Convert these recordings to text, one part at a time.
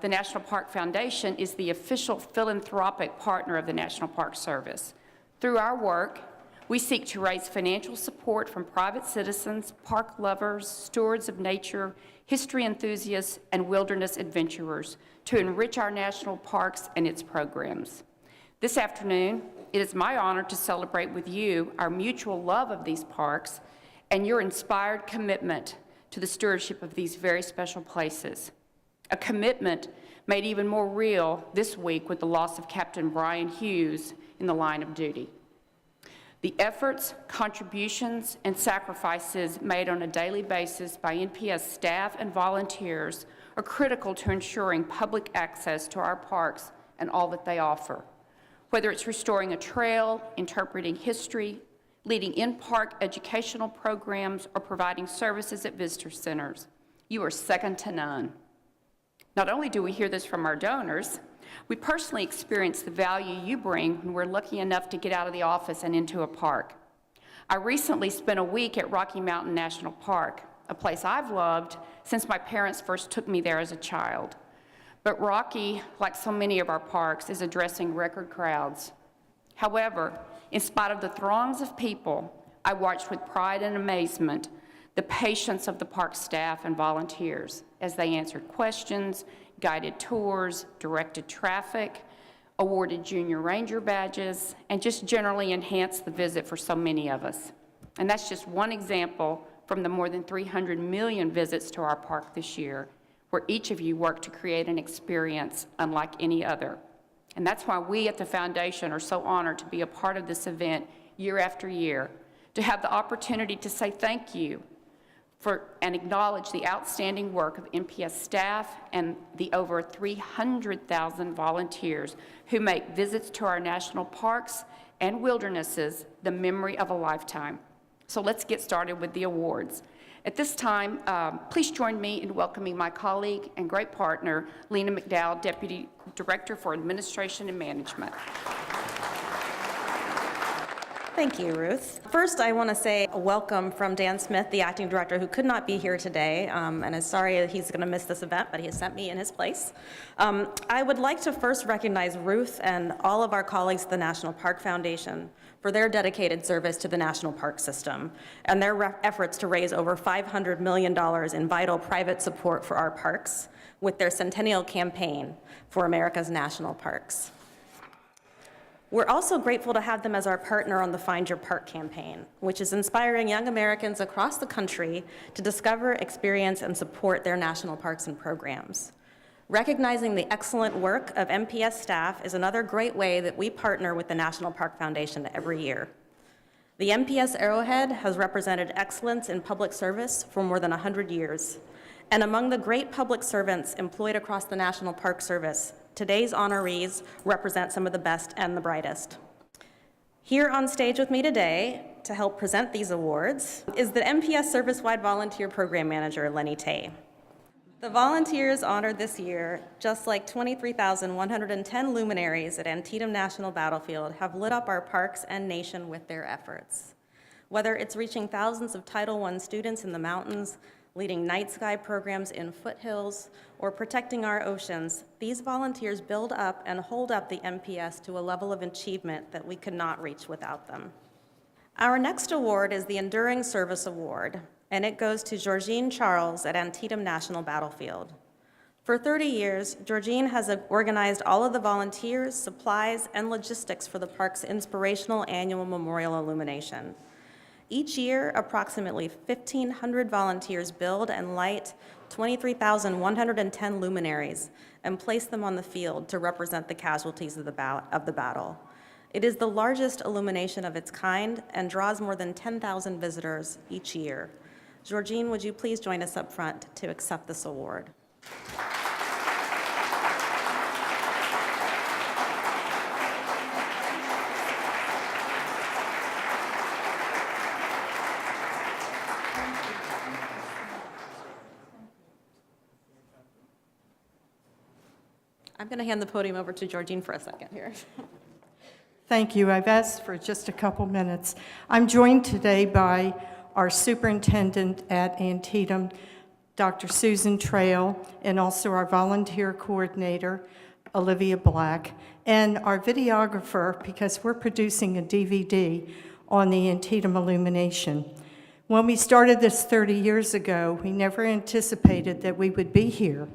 The National Park Foundation is the official philanthropic partner of the National Park Service. Through our work, we seek to raise financial support from private citizens, park lovers, stewards of nature, history enthusiasts, and wilderness adventurers to enrich our national parks and its programs. This afternoon, it is my honor to celebrate with you our mutual love of these parks and your inspired commitment to the stewardship of these very special places. A commitment made even more real this week with the loss of Captain Brian Hughes in the line of duty. The efforts, contributions, and sacrifices made on a daily basis by NPS staff and volunteers are critical to ensuring public access to our parks and all that they offer. Whether it's restoring a trail, interpreting history, leading in-park educational programs, or providing services at visitor centers, you are second to none. Not only do we hear this from our donors, we personally experience the value you bring when we're lucky enough to get out of the office and into a park. I recently spent a week at Rocky Mountain National Park, a place I've loved since my parents first took me there as a child. But Rocky, like so many of our parks, is addressing record crowds. However, in spite of the throngs of people, I watched with pride and amazement the patience of the park staff and volunteers as they answered questions, guided tours, directed traffic, awarded junior ranger badges, and just generally enhanced the visit for so many of us. And that's just one example from the more than 300 million visits to our park this year, where each of you worked to create an experience unlike any other. And that's why we at the Foundation are so honored to be a part of this event year after year, to have the opportunity to say thank you and acknowledge the outstanding work of NPS staff and the over 300,000 volunteers who make visits to our national parks and wildernesses the memory of a lifetime. So let's get started with the awards. At this time, please join me in welcoming my colleague and great partner, Lena McDowell, Deputy Director for Administration and Management. Thank you, Ruth. First, I want to say a welcome from Dan Smith, the acting director, who could not be here today, and is sorry that he's going to miss this event, but he has sent me in his place. I would like to first recognize Ruth and all of our colleagues at the National Park Foundation for their dedicated service to the national park system and their efforts to raise over $500 million in vital private support for our parks with their centennial campaign for America's national parks. We're also grateful to have them as our partner on the Find Your Park campaign, which is inspiring young Americans across the country to discover, experience, and support their national parks and programs. Recognizing the excellent work of NPS staff is another great way that we partner with the National Park Foundation every year. The NPS Arrowhead has represented excellence in public service for more than 100 years. And among the great public servants employed across the National Park Service, today's honorees represent some of the best and the brightest. Here on stage with me today to help present these awards is the NPS Service-Wide Volunteer Program Manager, Lenny Tay. The volunteers honored this year, just like 23,110 luminaries at Antietam National Battlefield, have lit up our parks and nation with their efforts. Whether it's reaching thousands of Title I students in the mountains, leading night sky programs in foothills, or protecting our oceans, these volunteers build up and hold up the NPS to a level of achievement that we could not reach without them. Our next award is the Enduring Service Award, and it goes to Georgene Charles at Antietam National Battlefield. For 30 years, Georgene has organized all of the volunteers, supplies, and logistics for the park's inspirational annual memorial illumination. Each year, approximately 1,500 volunteers build and light 23,110 luminaries and place them on the field to represent the casualties of the battle. It is the largest illumination of its kind and draws more than 10,000 visitors each year. Georgene, would you please join us up front to accept this award? I'm going to hand the podium over to Georgene for a second here. Thank you. I've asked for just a couple minutes. I'm joined today by our superintendent at Antietam, Dr. Susan Trail, and also our volunteer coordinator, Olivia Black, and our videographer, because we're producing a DVD on the Antietam Illumination. When we started this 30 years ago, we never anticipated that we would be here,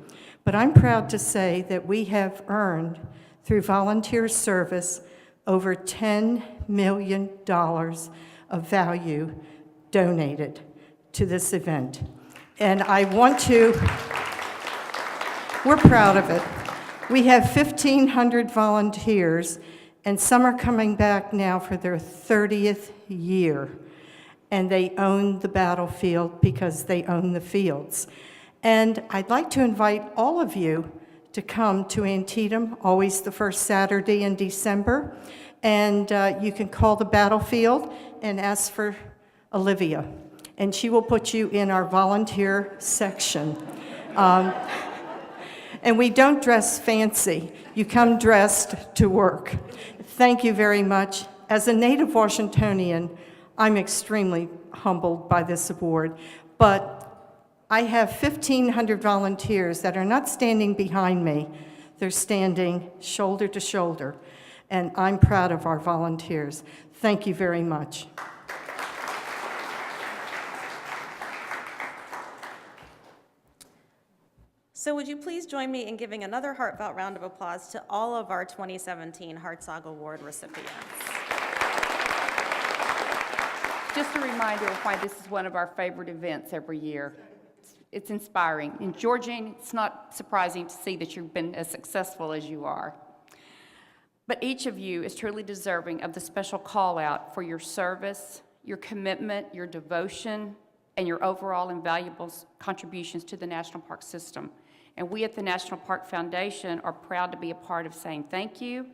but I'm proud to say that we have earned, through volunteer service, over $10 million of value donated to this event. And I want to, we're proud of it. We have 1,500 volunteers, and some are coming back now for their 30th year. And they own the battlefield because they own the fields. And I'd like to invite all of you to come to Antietam, always the first Saturday in December. And you can call the battlefield and ask for Olivia, and she will put you in our volunteer section. And we don't dress fancy. You come dressed to work. Thank you very much. As a native Washingtonian, I'm extremely humbled by this award, but I have 1,500 volunteers that are not standing behind me. They're standing shoulder to shoulder, and I'm proud of our volunteers. Thank you very much. So would you please join me in giving another heartfelt round of applause to all of our 2017 Hartzog Award recipients. Just a reminder of why this is one of our favorite events every year. It's inspiring. And Georgene, it's not surprising to see that you've been as successful as you are. But each of you is truly deserving of the special call out for your service, your commitment, your devotion, and your overall invaluable contributions to the National Park System. And we at the National Park Foundation are proud to be a part of saying thank you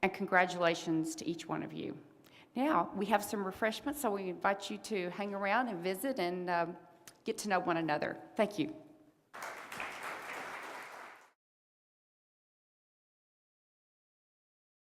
and congratulations to each one of you. Now, we have some refreshments, so we invite you to hang around and visit and get to know one another. Thank you.